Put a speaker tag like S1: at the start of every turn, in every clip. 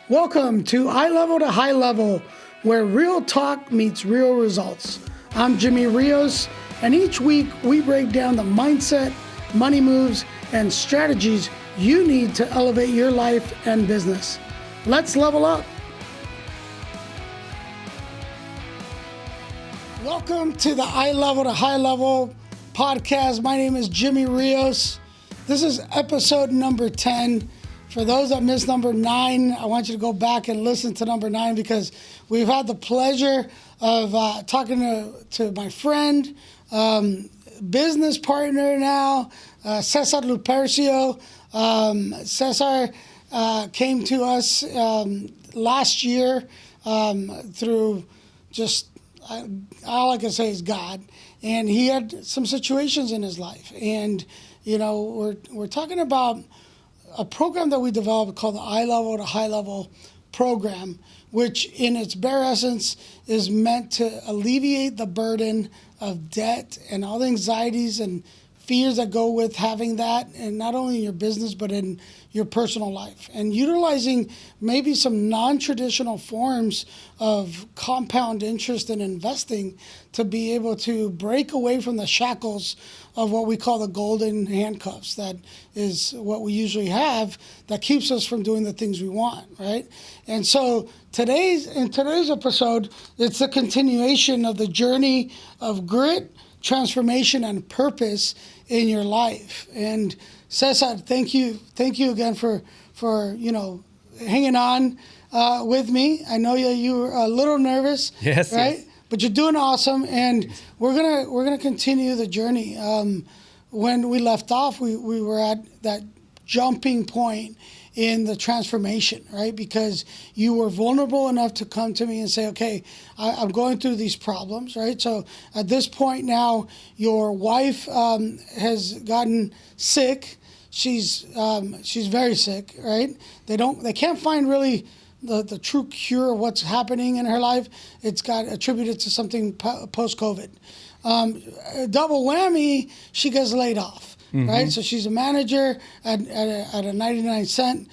S1: Welcome to Eye Level to High Level, where real talk meets real results. I'm Jimmy Rios, and each week we break down the mindset, money moves, and strategies you need to elevate your life and business. Let's level up. Welcome to the Eye Level to High Level podcast. My name is Jimmy Rios. This is episode number 10. For those that missed number 9, I want you to go back and listen to number 9 because we've had the pleasure of talking to my friend, business partner now, Cesar Lupercio. Cesar came to us last year through just, all I can say is God. And he had some situations in his life. And, you know, we're talking about a program that we developed called the Eye Level to High Level program, which in its bare essence is meant to alleviate the burden of debt and all the anxieties and fears that go with having that, and not only in your business, but in your personal life. And utilizing maybe some non-traditional forms of compound interest in investing to be able to break away from the shackles of what we call the golden handcuffs. That is what we usually have that keeps us from doing the things we want, right? And so in today's episode, it's a continuation of the journey of grit, transformation, and purpose in your life. And Cesar, thank you again for hanging on with me. I know you were a little nervous,
S2: yes,
S1: right?
S2: Yes.
S1: But you're doing awesome, and we're gonna continue the journey. When we left off, we were at that jumping point in the transformation, right? Because you were vulnerable enough to come to me and say, okay, I'm going through these problems, right? So at this point now, your wife has gotten sick. She's very sick, right? They can't find really the true cure of what's happening in her life. It's got attributed to something post-COVID. Double whammy, she gets laid off. Mm-hmm. Right, so she's a manager at a 99-cent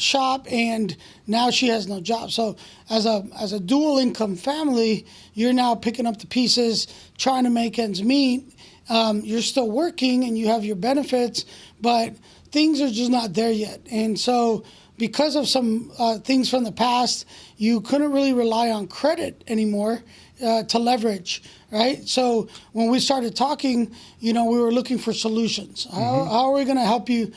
S1: shop, and now she has no job. So as a dual income family, you're now picking up the pieces, trying to make ends meet. You're still working and you have your benefits, but things are just not there yet. And so because of some things from the past, you couldn't really rely on credit anymore to leverage, right? So when we started talking, we were looking for solutions. How are we going to help you,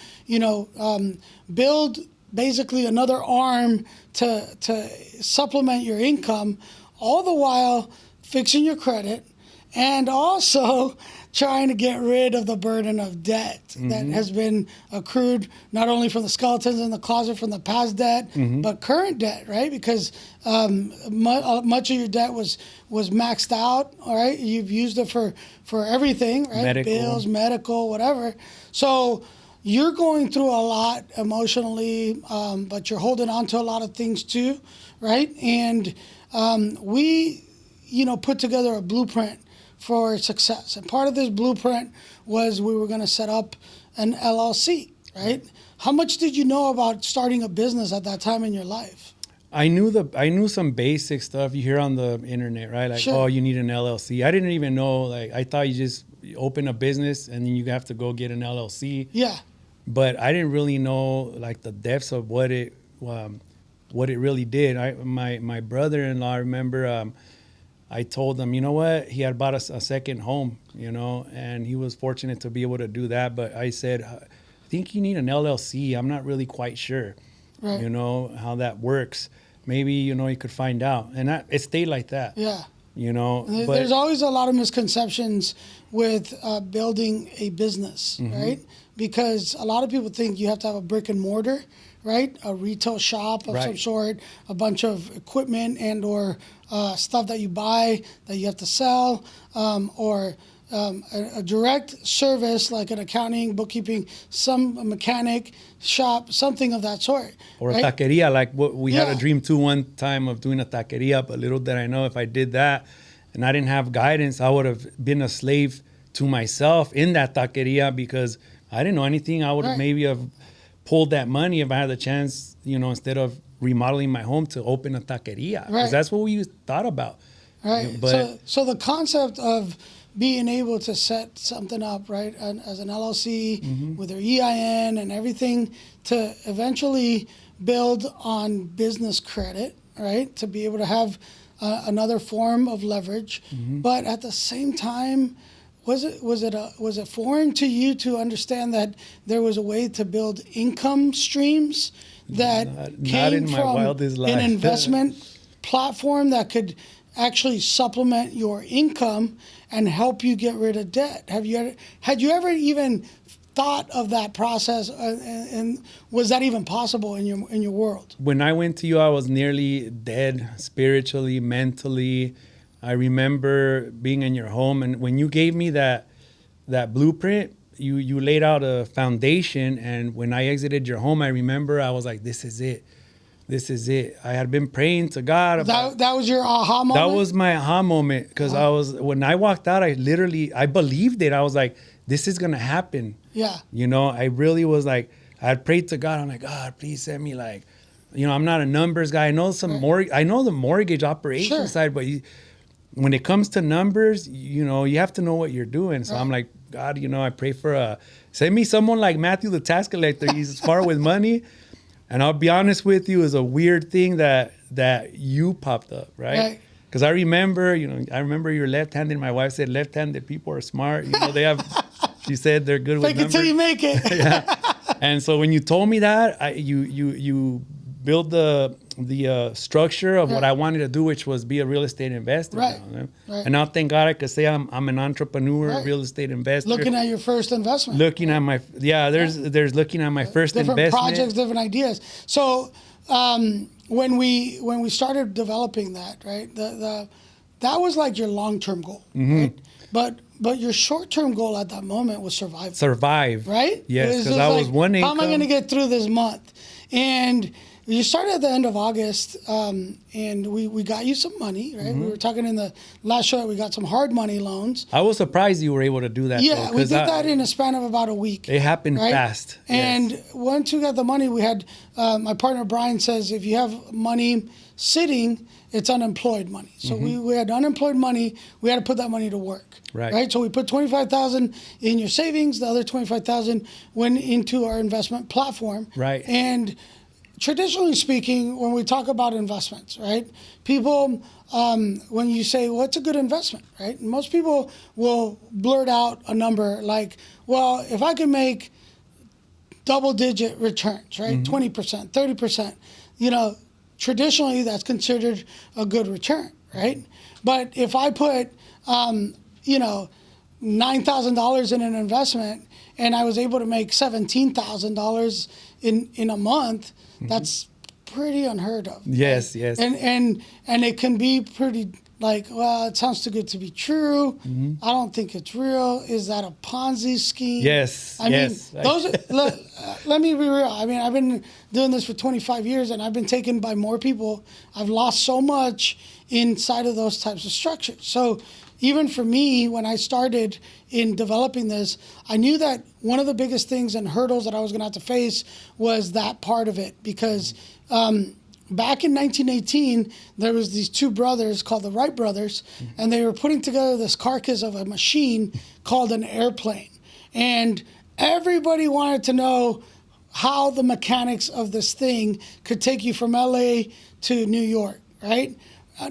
S1: build basically another arm to supplement your income, all the while fixing your credit and also trying to get rid of the burden of debt that has been accrued not only from the skeletons in the closet from the past debt, but current debt, right? Because much of your debt was maxed out, all right? You've used it for everything, right?
S2: Medical.
S1: Bills, medical, whatever. So you're going through a lot emotionally, but you're holding on to a lot of things too, right? And we, put together a blueprint for success. And part of this blueprint was we were going to set up an LLC, right? How much did you know about starting a business at that time in your life?
S2: I knew some basic stuff you hear on the internet, right? Like, sure. Oh, you need an LLC. I didn't even know, I thought you just open a business and then you have to go get an LLC.
S1: Yeah.
S2: But I didn't really know the depths of what it really did. My brother-in-law, I remember, I told him, you know what? He had bought a second home, and he was fortunate to be able to do that. But I said, I think you need an LLC. I'm not really quite sure,
S1: right.
S2: How that works. Maybe, you could find out. And it stayed like that.
S1: Yeah.
S2: But
S1: there's always a lot of misconceptions with building a business, right? Because a lot of people think you have to have a brick and mortar, right? A retail shop of some sort, a bunch of equipment and or stuff that you buy that you have to sell, or a direct service like an accounting, bookkeeping, a mechanic shop, something of that sort.
S2: Or
S1: right?
S2: a taqueria, like what we had a dream too one time of doing a taqueria, but little did I know if I did that and I didn't have guidance, I would have been a slave to myself in that taqueria because I didn't know anything. I would have maybe have pulled that money if I had the chance, instead of remodeling my home to open a taqueria. Because that's what we thought about.
S1: Right.
S2: But
S1: so the concept of being able to set something up, right, as an LLC with their EIN and everything to eventually build on business credit, right, to be able to have another form of leverage, but at the same time, was it foreign to you to understand that there was a way to build income streams that came from an investment platform that could actually supplement your income and help you get rid of debt? Had you ever even thought of that process, and was that even possible in your world?
S2: When I went to you, I was nearly dead spiritually, mentally. I remember being in your home, and when you gave me that blueprint, you laid out a foundation, and when I exited your home, I remember I was like, this is it. This is it. I had been praying to God about
S1: that was your aha moment?
S2: That was my aha moment, because when I walked out, I believed it. I was like, this is gonna happen.
S1: Yeah.
S2: You know, I really was like, I had prayed to God. I'm like, God, please send me, like, you know, I'm not a numbers guy. I know I know the mortgage operation side, but when it comes to numbers, you know, you have to know what you're doing. So I'm like, God, you know, I pray for send me someone like Matthew the tax collector. He's smart with money. And I'll be honest with you, it's a weird thing that you popped up, right? Because I remember you're left-handed. My wife said left-handed people are smart. You know, she said they're good with numbers.
S1: Fake it till you make it.
S2: Yeah. And so when you told me that, you built the structure of what I wanted to do, which was be a real estate investor.
S1: Right.
S2: And now, thank God, I could say I'm an entrepreneur, real estate investor.
S1: Looking at your first investment.
S2: Looking at my there's looking at my first
S1: different
S2: investment.
S1: Projects, different ideas. So when we started developing that, right, that was like your long-term goal, right? But your short-term goal at that moment was survival.
S2: Survive.
S1: Right?
S2: Yes, because I was one income.
S1: How am I going to get through this month? And you started at the end of August, and we got you some money, right? We were talking in the last show that we got some hard money loans.
S2: I was surprised you were able to do that.
S1: Yeah, we did that in a span of about a week.
S2: It happened fast.
S1: And once we got the money, we had, my partner Brian says, if you have money sitting, it's unemployed money. So we had unemployed money. We had to put that money to work. Right. So we put $25,000 in your savings. The other $25,000 went into our investment platform.
S2: Right.
S1: And traditionally speaking, when we talk about investments, right, people, when you say, what's a good investment, right? Most people will blurt out a number like, well, if I can make double-digit returns, right, 20%, 30%, you know, traditionally that's considered a good return, right? But if I put, you know, $9,000 in an investment and I was able to make $17,000 in a month, that's pretty unheard of.
S2: Yes,
S1: right?
S2: yes.
S1: And it can be pretty like, well, it sounds too good to be true. I don't think it's real. Is that a Ponzi scheme?
S2: Yes.
S1: I mean, those. Let me be real. I mean, I've been doing this for 25 years, and I've been taken by more people. I've lost so much inside of those types of structures. So even for me, when I started in developing this, I knew that one of the biggest things and hurdles that I was going to have to face was that part of it, because back in 1918, there was these two brothers called the Wright brothers, and they were putting together this carcass of a machine called an airplane. And everybody wanted to know how the mechanics of this thing could take you from LA to New York, right?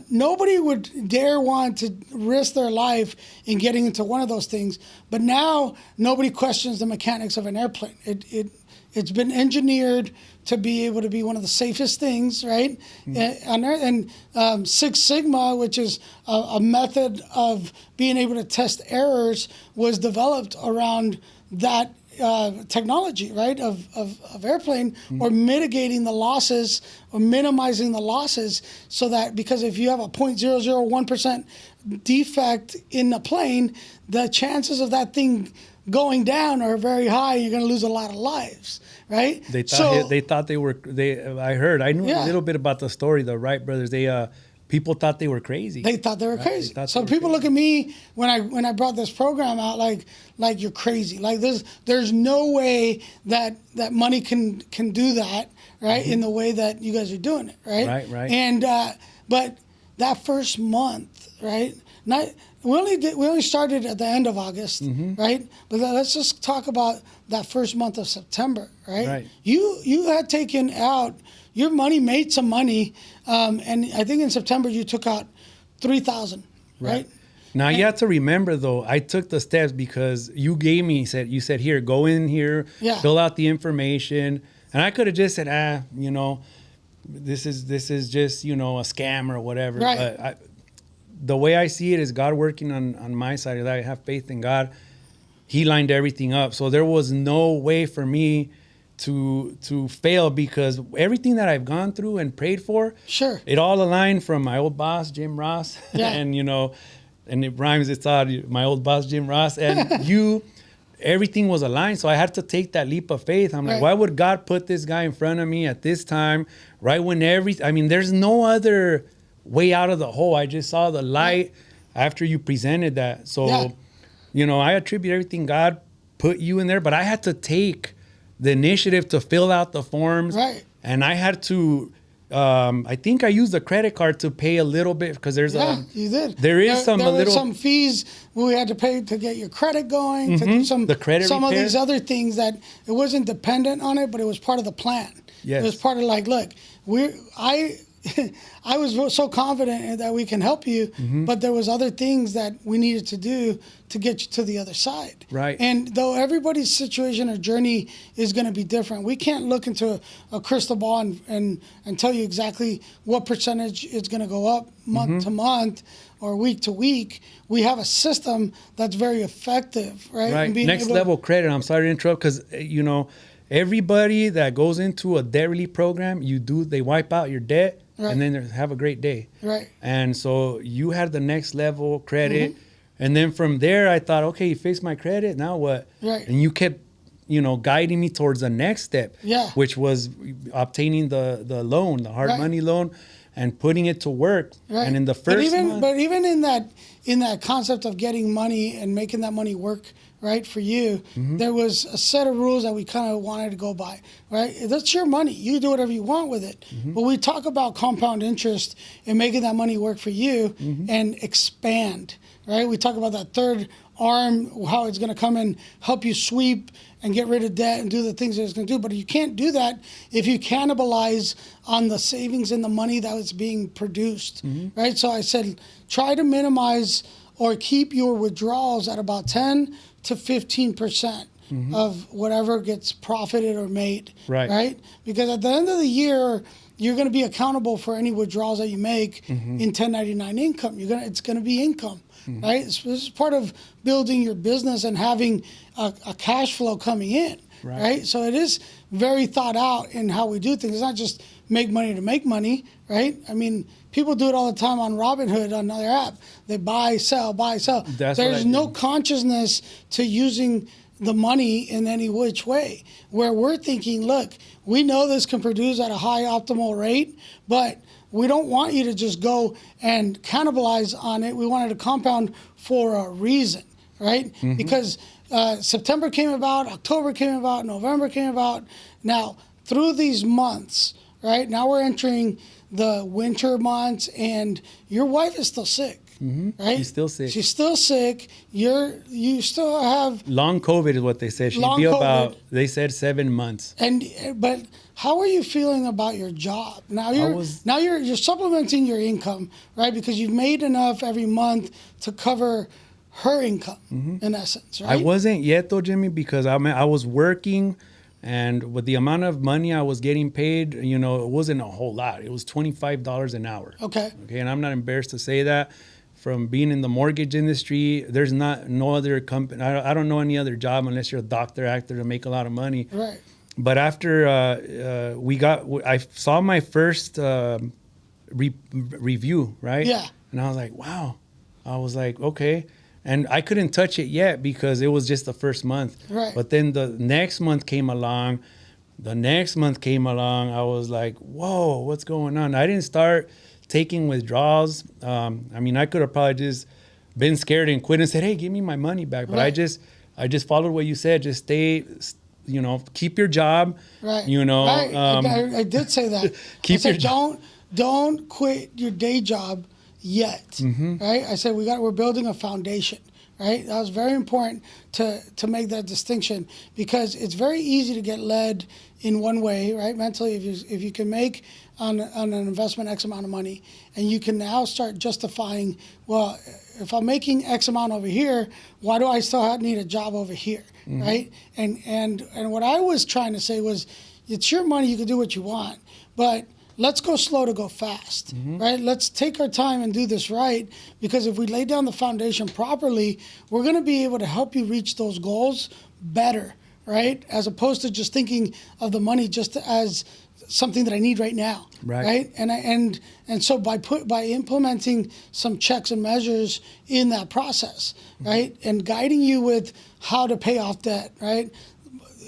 S1: Nobody would dare want to risk their life in getting into one of those things. But now nobody questions the mechanics of an airplane. It's been engineered to be able to be one of the safest things, right? And Six Sigma, which is a method of being able to test errors, was developed around that technology, right, of airplane, or mitigating the losses or minimizing the losses, so that, because if you have a 0.001% defect in the plane, the chances of that thing going down are very high. You're going to lose a lot of lives, right?
S2: I heard, I knew a little bit about the story. The Wright brothers, they people thought they were crazy.
S1: They thought they were
S2: Right?
S1: crazy.
S2: They thought
S1: So
S2: they were
S1: people
S2: crazy.
S1: look at me when I brought this program out like you're crazy. Like there's no way that money can do that, right? In the way that you guys are doing it, right?
S2: Right.
S1: And but that first month, right? We only started at the end of August, right? But let's just talk about that first month of September, right?
S2: Right.
S1: You had taken out your money, made some money, and I think in September you took out $3,000, right?
S2: Now you have to remember though, I took the steps because you gave me, you said here, go in here,
S1: Yeah.
S2: fill out the information, and I could have just said, this is just a scam or whatever.
S1: Right.
S2: But the way I see it is God working on my side. That I have faith in God. He lined everything up, so there was no way for me to fail because everything that I've gone through and prayed for,
S1: Sure.
S2: it all aligned from my old boss Jim Ross,
S1: Yeah.
S2: and it rhymes. It's odd. My old boss Jim Ross and everything was aligned. So I had to take that leap of faith. I'm like,
S1: Right.
S2: why would God put this guy in front of me at this time, right when there's no other way out of the hole. I just saw the light after you presented that. So,
S1: Yeah.
S2: I attribute everything God put you in there, but I had to take the initiative to fill out the forms.
S1: Right.
S2: And I had to, I think I used a credit card to pay a little bit because there's
S1: You did.
S2: there is
S1: there were
S2: little
S1: some fees we had to pay to get your credit going, to do some
S2: The credit
S1: some of
S2: repair.
S1: these other things that it wasn't dependent on it, but it was part of the plan.
S2: Yes.
S1: It was part of like, look, I was so confident that we can help you, but there was other things that we needed to do to get you to the other side.
S2: Right.
S1: And though everybody's situation or journey is going to be different, we can't look into a crystal ball and tell you exactly what percentage is going to go up month to month or week to week. We have a system that's very effective, right?
S2: Right.
S1: And being
S2: Next
S1: able-
S2: level credit. I'm sorry to interrupt because, everybody that goes into a debt relief program, they wipe out your debt
S1: Right.
S2: and then have a great day.
S1: Right.
S2: And so you had the next level credit. And then from there, I thought, okay, you fixed my credit. Now what?
S1: Right.
S2: And you kept, guiding me towards the next step,
S1: Yeah.
S2: which was obtaining the loan, the hard
S1: Right.
S2: money loan, and putting it to work.
S1: Right.
S2: And in the first month,
S1: but even in that concept of getting money and making that money work right for you, there was a set of rules that we kind of wanted to go by. Right, that's your money. You do whatever you want with it. But we talk about compound interest and making that money work for you and expand. Right, we talk about that third arm, how it's going to come and help you sweep and get rid of debt and do the things that it's going to do. But you can't do that if you cannibalize on the savings and the money that was being produced, right? So I said, try to minimize or keep your withdrawals at about 10 to 15% of whatever gets profited or made, right? Because at the end of the year, you're going to be accountable for any withdrawals that you make in 1099 income. It's going to be income. Right? This is part of building your business and having a cash flow coming in, right? So it is very thought out in how we do things. It's not just make money to make money, right? I mean, people do it all the time on Robinhood, on their app. They buy, sell, buy, sell. There's no consciousness to using the money in any which way, where we're thinking, look, we know this can produce at a high optimal rate, but we don't want you to just go and cannibalize on it. We wanted to compound for a reason, right? Because September came about, October came about, November came about. Now, through these months, right, now we're entering the winter months, and your wife is still sick, right?
S2: She's still sick.
S1: She's still sick. You still have
S2: long COVID is what they said. She'd
S1: Long
S2: be
S1: COVID.
S2: about, they said 7 months.
S1: but how are you feeling about your job? Now you're supplementing your income, right? Because you've made enough every month to cover her income, in essence, right?
S2: I wasn't yet though, Jimmy, because I was working, and with the amount of money I was getting paid, it wasn't a whole lot. It was $25 an hour.
S1: Okay.
S2: And I'm not embarrassed to say that. From being in the mortgage industry, there's no other company. I don't know any other job unless you're a doctor, actor, to make a lot of money.
S1: Right.
S2: But after I saw my first review, right?
S1: Yeah.
S2: And I was like, wow. I was like, okay. And I couldn't touch it yet because it was just the first month.
S1: Right.
S2: But then the next month came along. I was like, whoa, what's going on? I didn't start taking withdrawals. I mean, I could have probably just been scared and quit and said, hey, give me my money back. But
S1: Right.
S2: I just followed what you said. Just stay, keep your job.
S1: Right.
S2: Right.
S1: I did say that.
S2: Keep
S1: I said,
S2: your job.
S1: Don't quit your day job yet.
S2: Mm-hmm.
S1: Right. I said we're building a foundation. Right. That was very important to make that distinction, because it's very easy to get led in one way, right? Mentally, if you can make on an investment X amount of money, and you can now start justifying, well, if I'm making X amount over here, why do I still need a job over here,
S2: Mm-hmm.
S1: right? And what I was trying to say was, it's your money, you can do what you want, but let's go slow to go fast,
S2: Mm-hmm.
S1: right? Let's take our time and do this right, because if we lay down the foundation properly, we're going to be able to help you reach those goals better, right? As opposed to just thinking of the money just as something that I need right now,
S2: Right.
S1: And so by implementing some checks and measures in that process, right, and guiding you with how to pay off debt, right?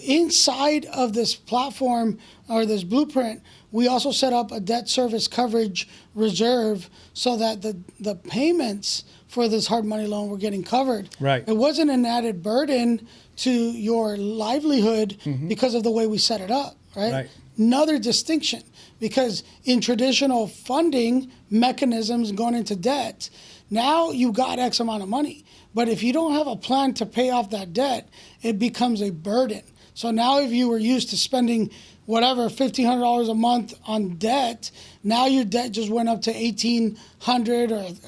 S1: Inside of this platform or this blueprint, we also set up a debt service coverage reserve so that the payments for this hard money loan were getting covered.
S2: Right.
S1: It wasn't an added burden to your livelihood because of the way we set it up,
S2: Right.
S1: Another distinction, because in traditional funding mechanisms going into debt, now you got X amount of money. But if you don't have a plan to pay off that debt, it becomes a burden. So now if you were used to spending whatever, $1,500 a month on debt, now your debt just went up to $1,800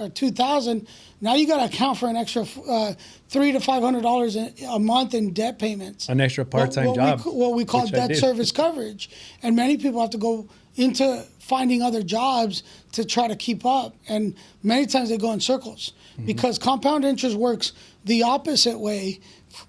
S1: or $2,000. Now you got to account for an extra $300 to $500 a month in debt payments.
S2: An extra part-time job.
S1: What we call
S2: which I
S1: debt
S2: did.
S1: service coverage. And many people have to go into finding other jobs to try to keep up. And many times they go in circles because compound interest works the opposite way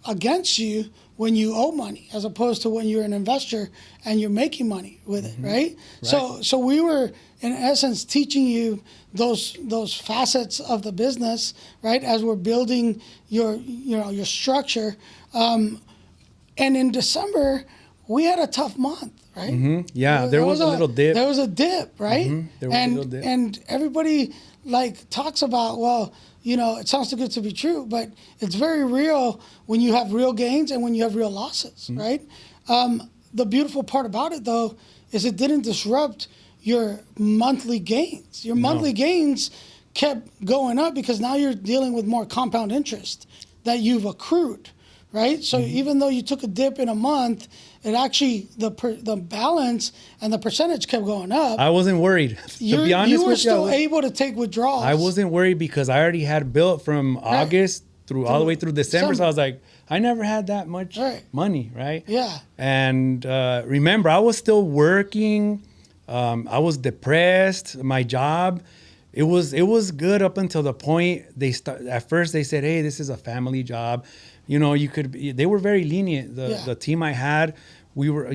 S1: against you when you owe money, as opposed to when you're an investor and you're making money with it, right? So we were in essence teaching you those facets of the business, right? As we're building your structure. And in December, we had a tough month, right?
S2: Mm-hmm. Yeah, there was a little dip.
S1: There was a dip, right?
S2: There was a little dip.
S1: And everybody talks about, well, it sounds too good to be true, but it's very real when you have real gains and when you have real losses, right? The beautiful part about it, though, is it didn't disrupt your monthly gains. Your monthly gains kept going up because now you're dealing with more compound interest that you've accrued, right? So even though you took a dip in a month, it actually, the balance and the percentage kept going up.
S2: I wasn't worried. To be honest
S1: you were
S2: with you,
S1: still able to take withdrawals.
S2: I wasn't worried because I already had built from August through all the way through December. So I was like, I never had that much money, right?
S1: Yeah.
S2: And remember, I was still working. I was depressed. My job, it was good up until the point at first they said, hey, this is a family job. They were very lenient. The team I had, we were,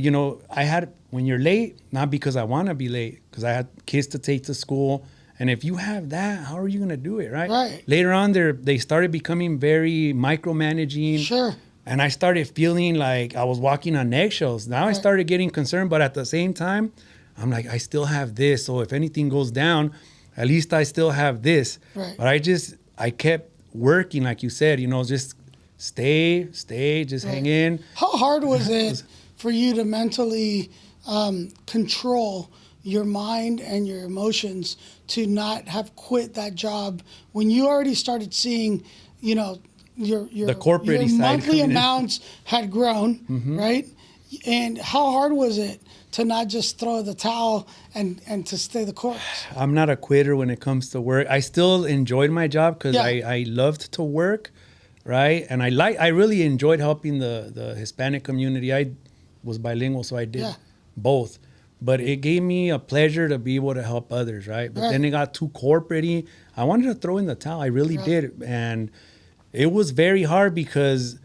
S2: I had, when you're late, not because I want to be late, because I had kids to take to school. And if you have that, how are you going to do it, right?
S1: Right.
S2: Later on, they started becoming very micromanaging.
S1: Sure.
S2: And I started feeling like I was walking on eggshells. Now I started getting concerned, but at the same time, I'm like, I still have this. So if anything goes down, at least I still have this.
S1: Right.
S2: But I kept working, like you said, just stay, just hang in.
S1: How hard was it for you to mentally control your mind and your emotions to not have quit that job when you already started seeing, your
S2: the corporate side
S1: monthly
S2: coming in.
S1: amounts had grown, right? And how hard was it to not just throw the towel and to stay the course?
S2: I'm not a quitter when it comes to work. I still enjoyed my job because I loved to work, right? And I really enjoyed helping the Hispanic community. I was bilingual, so I did both. But it gave me a pleasure to be able to help others, right? But then it got too corporate-y. I wanted to throw in the towel. I really did. And it was very hard because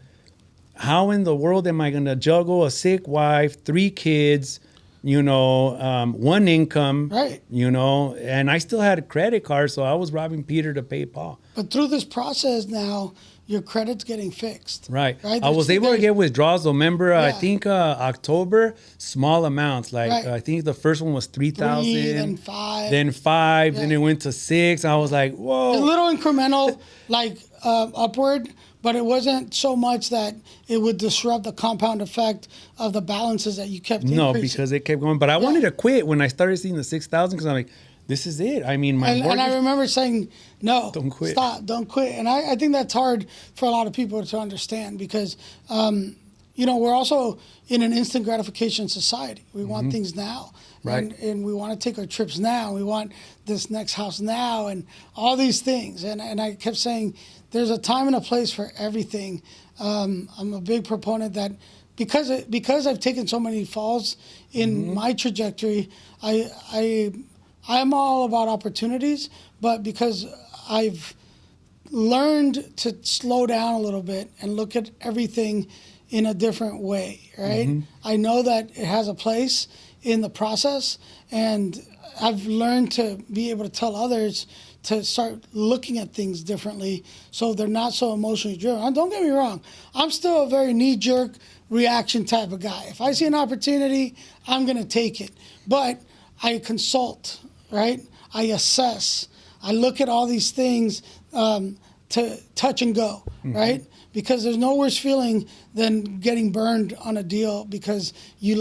S2: how in the world am I going to juggle a sick wife, 3 kids, one income,
S1: right?
S2: And I still had a credit card, so I was robbing Peter to pay Paul.
S1: But through this process now, your credit's getting fixed.
S2: Right. I
S1: There's-
S2: was able to get withdrawals. Though. Remember, I
S1: Yeah.
S2: think October, small amounts. Like
S1: Right.
S2: I think the first one was 3,000,
S1: 3, then 5.
S2: then 5, then
S1: Yeah.
S2: it went to 6. I was like, whoa.
S1: A little incremental, like upward, but it wasn't so much that it would disrupt the compound effect of the balances that you kept
S2: No,
S1: increasing.
S2: because it kept going. But I wanted to quit when I started seeing the 6,000 because I'm like, this is it. I mean, my
S1: And I
S2: mortgage.
S1: remember saying, no,
S2: Don't quit.
S1: Stop, don't quit. And I think that's hard for a lot of people to understand because, we're also in an instant gratification society. We want things now.
S2: Right.
S1: And we want to take our trips now. We want this next house now and all these things. And I kept saying, there's a time and a place for everything. I'm a big proponent that because I've taken so many falls in my trajectory, I'm all about opportunities, but because I've learned to slow down a little bit and look at everything in a different way, right? I know that it has a place in the process, and I've learned to be able to tell others to start looking at things differently so they're not so emotionally driven. And don't get me wrong, I'm still a very knee-jerk reaction type of guy. If I see an opportunity, I'm going to take it. But I consult, right? I assess. I look at all these things to touch and go, right? Because there's no worse feeling than getting burned on a deal because you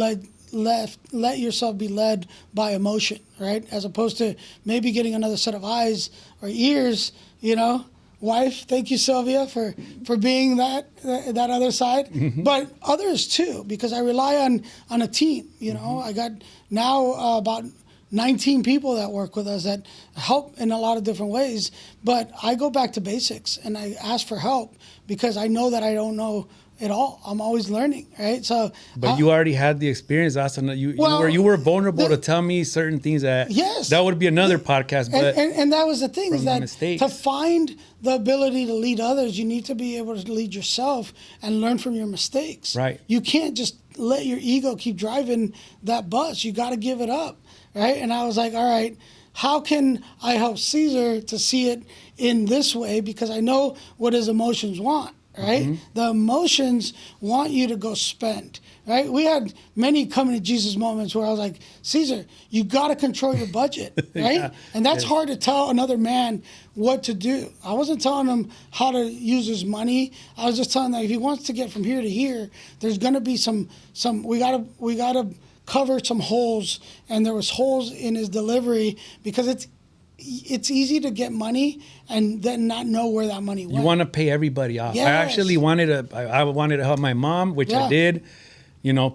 S1: let yourself be led by emotion, right? As opposed to maybe getting another set of eyes or ears, Wife, thank you, Sylvia, for being that other side. But others too, because I rely on a team. I got now about 19 people that work with us that help in a lot of different ways. But I go back to basics and I ask for help because I know that I don't know it all. I'm always learning, right? So,
S2: but you already had the experience. That's you were vulnerable to tell me certain things that
S1: yes,
S2: that would be another podcast. But
S1: and that was the thing is that
S2: mistakes.
S1: to find the ability to lead others, you need to be able to lead yourself and learn from your mistakes.
S2: Right.
S1: You can't just let your ego keep driving that bus. You got to give it up, right? And I was like, all right, how can I help Cesar to see it in this way? Because I know what his emotions want. Right? The emotions want you to go spend, right? We had many coming to Jesus moments where I was like, Cesar, you got to control your budget, right?
S2: Yeah.
S1: And that's hard to tell another man what to do. I wasn't telling him how to use his money. I was just telling him that if he wants to get from here to here, there's going to be some we got to cover some holes. And there was holes in his delivery because it's easy to get money and then not know where that money went.
S2: You want to pay everybody off.
S1: Yes.
S2: I actually wanted to. I wanted to help my mom, which I did.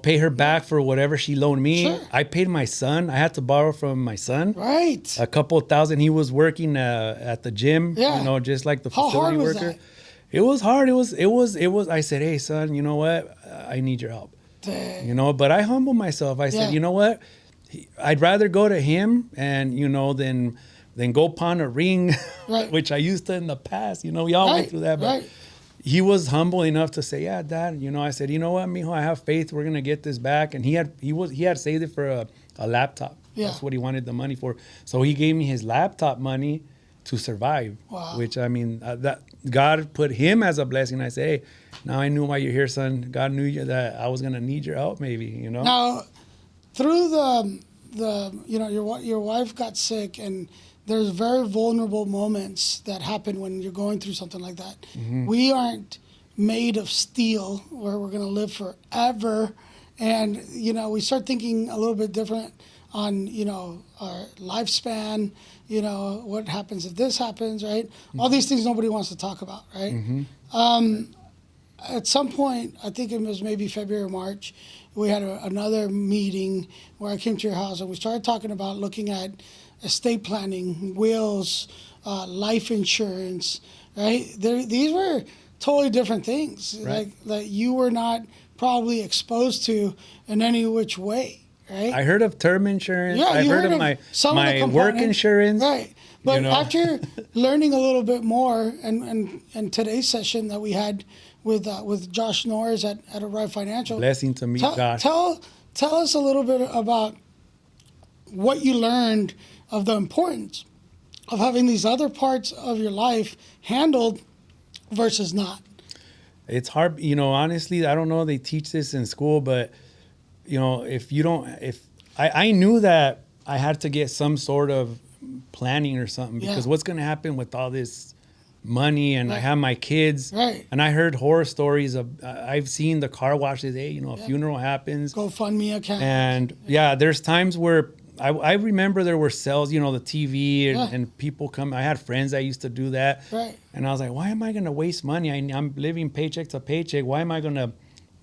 S2: Pay her back for whatever she loaned me.
S1: Sure.
S2: I paid my son. I had to borrow from my son.
S1: Right.
S2: A couple of thousand. He was working at the gym.
S1: Yeah.
S2: Just like the
S1: How
S2: facility
S1: hard was
S2: worker.
S1: that?
S2: It was hard. It was. I said, hey son, you know what? I need your help.
S1: Dang.
S2: But I humbled myself. I said,
S1: Yeah.
S2: you know what? I'd rather go to him and than go pawn a ring,
S1: Right.
S2: which I used to in the past. We all went through that. But he was humble enough to say, yeah, Dad, I said, you know what, mijo, I have faith. We're going to get this back. And he had saved it for a laptop.
S1: Yeah.
S2: That's what he wanted the money for. So he gave me his laptop money to survive.
S1: Wow.
S2: Which, that God put him as a blessing. I say, hey, now I knew why you're here, son. God knew that I was going to need your help maybe,
S1: Now, through your wife got sick and there's very vulnerable moments that happen when you're going through something like that. We aren't made of steel where we're going to live forever. And, we start thinking a little bit different on, our lifespan, what happens if this happens, right? All these things nobody wants to talk about, right? At some point, I think it was maybe February or March, we had another meeting where I came to your house and we started talking about looking at estate planning, wills, life insurance, right? These were totally different things,
S2: Right.
S1: like you were not probably exposed to in any which way, right?
S2: I heard of term insurance.
S1: Yeah,
S2: I've
S1: you
S2: heard
S1: heard
S2: of
S1: of some of the
S2: my work
S1: components.
S2: insurance.
S1: Right. But
S2: You know?
S1: after learning a little bit more, and today's session that we had with Josh Norris at Arrive Financial.
S2: Blessing to meet Josh.
S1: Tell us a little bit about what you learned of the importance of having these other parts of your life handled versus not?
S2: It's hard, honestly, I don't know if they teach this in school, but if I knew that I had to get some sort of planning or something, because what's going to happen with all this money, and I have my kids, and I heard horror stories of, I've seen the car washes, a funeral happens,
S1: GoFundMe account.
S2: And there's times where I remember there were sales, the TV and people come. I had friends that used to do that.
S1: Right.
S2: And I was like, why am I going to waste money? I'm living paycheck to paycheck. Why am I going to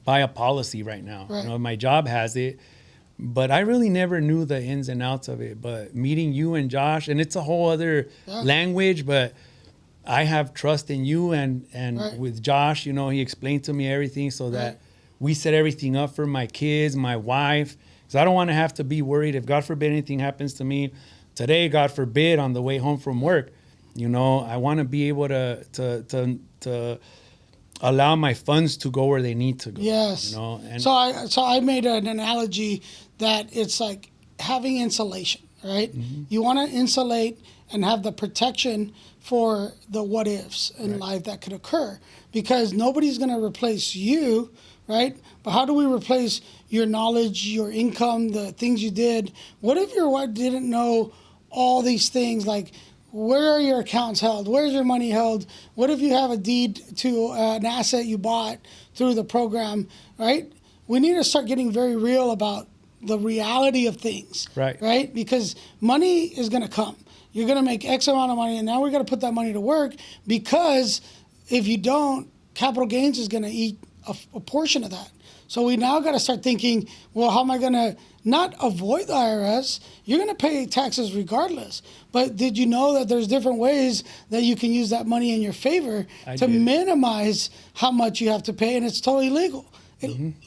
S2: buy a policy right now?
S1: Right.
S2: My job has it. But I really never knew the ins and outs of it. But meeting you and Josh, and it's a whole other language, but I have trust in you. And with Josh, he explained to me everything so that we set everything up for my kids, my wife. Because I don't want to have to be worried if, God forbid, anything happens to me today, God forbid, on the way home from work. I want to be able to allow my funds to go where they need to go.
S1: Yes.
S2: And
S1: so I made an analogy that it's like having insulation, right? Mm-hmm. You want to insulate and have the protection for the what ifs in life that could occur, because nobody's going to replace you, right? But how do we replace your knowledge, your income, the things you did? What if your wife didn't know all these things? Like, where are your accounts held? Where's your money held? What if you have a deed to an asset you bought through the program, right? We need to start getting very real about the reality of things, right? Because money is going to come. You're going to make X amount of money, and now we're going to put that money to work, because if you don't, capital gains is going to eat a portion of that. So we now got to start thinking, well, how am I going to not avoid the IRS? You're going to pay taxes regardless. But did you know that there's different ways that you can use that money in your favor to minimize how much you have to pay? And it's totally legal.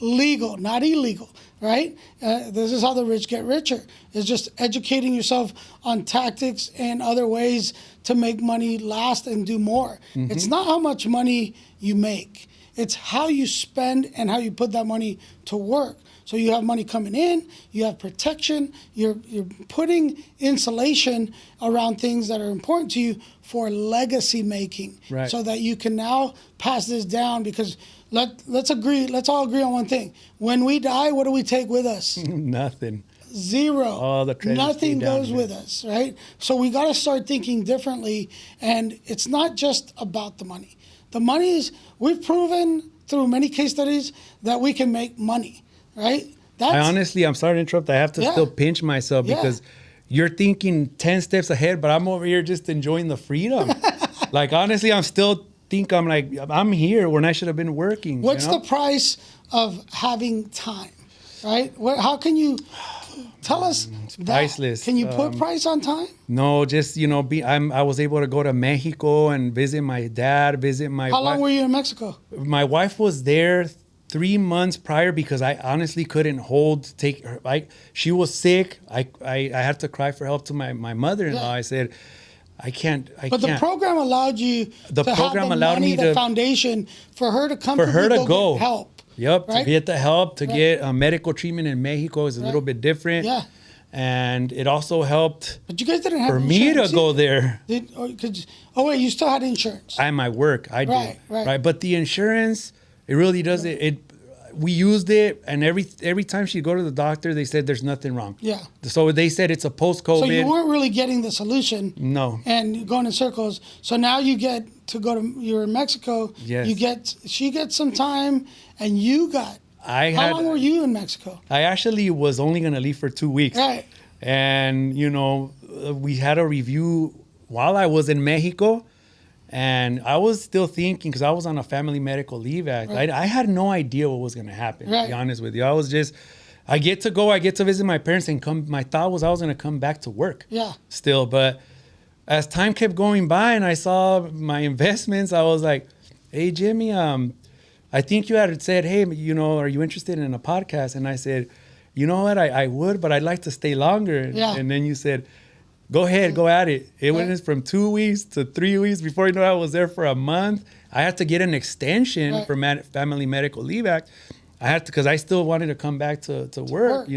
S1: Legal, not illegal, right? This is how the rich get richer. It's just educating yourself on tactics and other ways to make money last and do more. It's not how much money you make. It's how you spend and how you put that money to work. So you have money coming in, you have protection, you're putting insulation around things that are important to you for legacy making, so that you can now pass this down. Because let's all agree on one thing. When we die, what do we take with us? Nothing. Zero. All the treasures. Nothing goes with us, right? So we got to start thinking differently, and it's not just about the money. The money is, we've proven through many case studies that we can make money, right? I'm sorry to interrupt. I have to still pinch myself because you're thinking 10 steps ahead, but I'm over here just enjoying the freedom. Like, honestly, I'm here when I should have been working. What's the price of having time, right? How can you tell us
S2: it's priceless.
S1: Can you put price on time?
S2: No, just, I was able to go to Mexico and visit my dad, visit my wife.
S1: How long were you in Mexico?
S2: My wife was there 3 months prior because I honestly couldn't take her. She was sick. I had to cry for help to my mother-in-law. I said, I can't. The program allowed you to have the money, the foundation for her to come to go get help. Yep, to get the help, to get medical treatment in Mexico is a little bit different. Yeah. And it also helped but you guys didn't have for me to go there. Wait, you still had insurance? I had my work. I did. Right. But the insurance, it really does it. We used it, and every time she'd go to the doctor, they said there's nothing wrong. Yeah. So they said it's a post-COVID. So you weren't really getting the solution. No. And going in circles. So now you get to you're in Mexico. Yes. She gets some time, and you got. How long were you in Mexico? I actually was only going to leave for 2 weeks. Right. And, we had a review while I was in Mexico. And I was still thinking, because I was on a family medical leave act. Right. I had no idea what was going to happen, to be honest with you. I was just, I get to visit my parents and come. My thought was I was going to come back to work. Yeah. Still. But as time kept going by and I saw my investments, I was like, hey, Jimmy, I think you had said, hey, are you interested in a podcast? And I said, you know what, I would, but I'd like to stay longer. Yeah. And then you said, go ahead, go at it. It went from 2 weeks to 3 weeks. Before you know, I was there for a month. I had to get an extension for Family Medical Leave Act. I had to, because I still wanted to come back to work,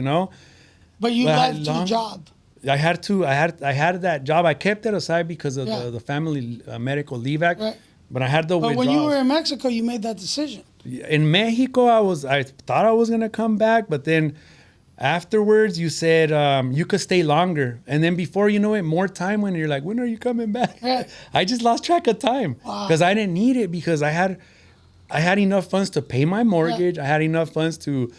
S2: But you left your job. I had to. I had that job. I kept it aside because of the Family Medical Leave Act. Right. But I had the
S1: But
S2: withdrawals.
S1: when you were in Mexico, you made that decision.
S2: In Mexico, I thought I was gonna come back, but then afterwards you said you could stay longer, and then before you know it, more time when you're like, when are you coming back?
S1: Yeah.
S2: I just lost track of time because I didn't need it because I had enough funds to pay my mortgage. I had enough funds to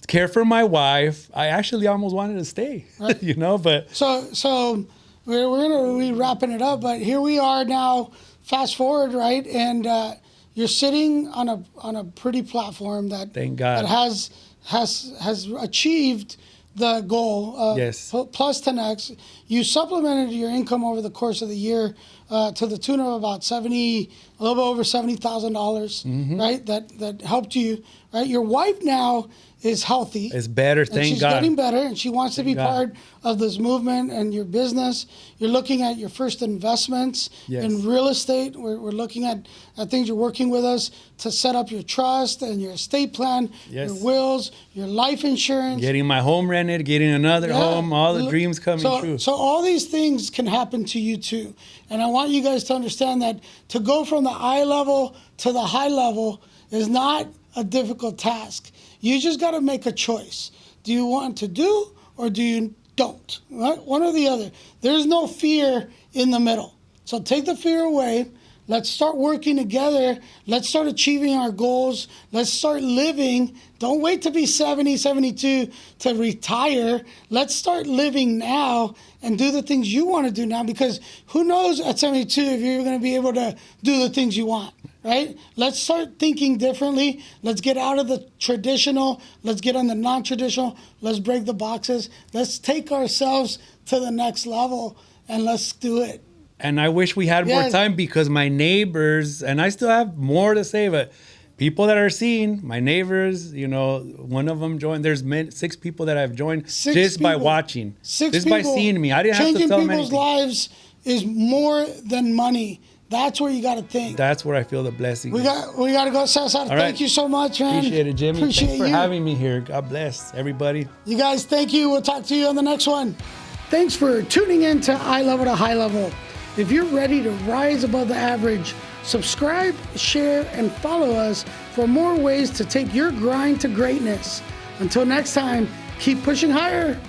S2: care for my wife. I actually almost wanted to stay,
S1: Right.
S2: you know, but
S1: So we're gonna be wrapping it up, but here we are now. Fast forward, right, and you're sitting on a pretty platform that
S2: Thank God.
S1: that has achieved the goal of
S2: Yes.
S1: plus 10x. You supplemented your income over the course of the year to the tune of about a little bit over $70,000, right? That helped you, right? Your wife now is healthy.
S2: it's better.
S1: And
S2: Thank
S1: she's
S2: God.
S1: getting better, and she wants to be
S2: God.
S1: part of this movement and your business. You're looking at your first investments
S2: Yes.
S1: in real estate. We're looking at things. You're working with us to set up your trust and your estate plan,
S2: Yes.
S1: your wills, your life insurance.
S2: Getting my home rented, getting another
S1: Yeah.
S2: home, all the dreams coming
S1: so,
S2: true.
S1: So all these things can happen to you too. And I want you guys to understand that to go from the eye level to the high level is not a difficult task. You just got to make a choice. Do you want to do or do you don't? Right? One or the other. There's no fear in the middle. So take the fear away. Let's start working together. Let's start achieving our goals. Let's start living. Don't wait to be 70, 72 to retire. Let's start living now and do the things you want to do now, because who knows at 72 if you're going to be able to do the things you want, right? Let's start thinking differently. Let's get out of the traditional. Let's get on the non-traditional. Let's break the boxes. Let's take ourselves to the next level and let's do it.
S2: And I wish we had more
S1: Yes.
S2: time because my neighbors, and I still have more to say, but people that are seeing, my neighbors, you know, one of them joined. There's 6 people that I've joined just by
S1: people.
S2: watching,
S1: 6
S2: just
S1: people.
S2: by seeing me. I didn't have to
S1: Changing
S2: tell them
S1: people's
S2: anything.
S1: lives is more than money. That's where you got to think.
S2: That's where I feel the blessing.
S1: We got to go, Cesar. Thank
S2: right.
S1: you so much, man.
S2: Appreciate it, Jimmy.
S1: Appreciate
S2: Thanks for
S1: you.
S2: having me here. God bless everybody.
S1: You guys, thank you. We'll talk to you on the next one. Thanks for tuning in to Eye Level to High Level. If you're ready to rise above the average, subscribe, share, and follow us for more ways to take your grind to greatness. Until next time, keep pushing higher.